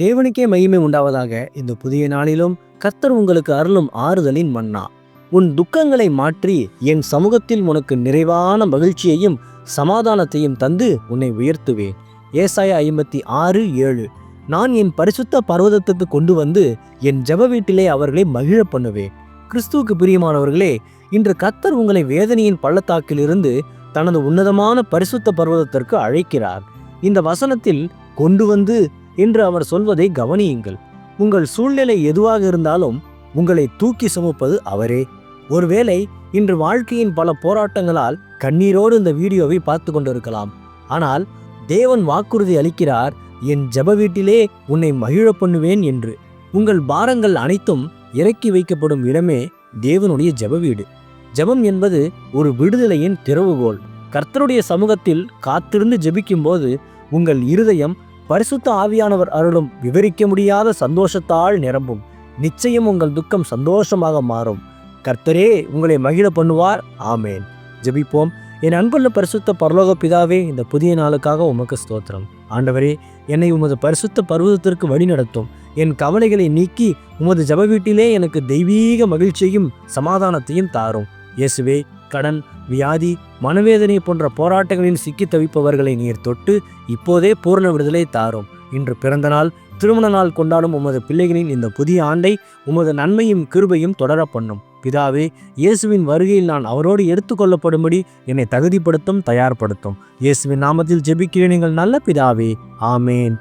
தேவனுக்கே மகிமை உண்டாவதாக. இந்த புதிய நாளிலும் கர்த்தர் உங்களுக்கு அருளும் ஆறுதலின் மன்னா. உன் துக்கங்களை மாற்றி என் சமூகத்தில் உனக்கு நிறைவான மகிழ்ச்சியையும் சமாதானத்தையும் தந்து உன்னை உயர்த்துவேன். ஏசாயா 56:7. நான் என் பரிசுத்த பர்வதத்துக்கு கொண்டு வந்து என் ஜெப வீட்டிலே அவர்களை மகிழ பண்ணுவேன். கிறிஸ்துவுக்கு பிரியமானவர்களே, இன்று கர்த்தர் உங்களை வேதனையின் பள்ளத்தாக்கிலிருந்து தனது உன்னதமான பரிசுத்த பர்வதத்திற்கு அழைக்கிறார். இந்த வசனத்தில் கொண்டு வந்து என்று அவர் சொல்வதை கவனியுங்கள். உங்கள் சூழ்நிலை எதுவாக இருந்தாலும் உங்களை தூக்கி சுமப்பது அவரே. ஒருவேளை இன்று வாழ்க்கையின் பல போராட்டங்களால் கண்ணீரோடு இந்த வீடியோவை பார்த்து கொண்டிருக்கலாம். ஆனால் தேவன் வாக்குறுதி அளிக்கிறார், என் ஜெப வீட்டிலே உன்னை மகிழ பண்ணுவேன் என்று. உங்கள் பாரங்கள் அனைத்தும் இறக்கி வைக்கப்படும் இடமே தேவனுடைய ஜெப வீடு. ஜெபம் என்பது ஒரு விடுதலையின் திறவுகோல். கர்த்தருடைய சமூகத்தில் காத்திருந்து ஜெபிக்கும் போது உங்கள் இருதயம் பரிசுத்த ஆவியானவர் அருளும் விவரிக்க முடியாத சந்தோஷத்தால் நிரம்பும். நிச்சயம் உங்கள் துக்கம் சந்தோஷமாக மாறும். கர்த்தரே உங்களை மகிழ பண்ணுவார். ஆமேன். ஜெபிப்போம். என் அன்புள்ள பரிசுத்த பரலோக பிதாவே, இந்த புதிய நாளுக்காக உமக்கு ஸ்தோத்திரம். ஆண்டவரே, என்னை உமது பரிசுத்த பர்வதத்திற்கு வழி நடத்தும். என் கவலைகளை நீக்கி உமது ஜெப வீட்டிலே எனக்கு தெய்வீக மகிழ்ச்சியையும் சமாதானத்தையும் தாரும். இயேசுவே, கடன், வியாதி, மனவேதனை போன்ற போராட்டங்களில் சிக்கி தவிப்பவர்களை நீர் தொட்டு இப்போதே பூரண விடுதலை தாரும். இன்று பிறந்த நாள், திருமண நாள் கொண்டாடும் உமது பிள்ளைகளின் இந்த புதிய ஆண்டை உமது நன்மையும் கிருபையும் தொடர பண்ணும். பிதாவே, இயேசுவின் வருகையில் நான் அவரோடு எடுத்துக்கொள்ளப்படும்படி என்னை தகுதிப்படுத்தும், தயார்படுத்தும். இயேசுவின் நாமத்தில் ஜெபிக்கிறேன் எங்கள் நல்ல பிதாவே. ஆமேன்.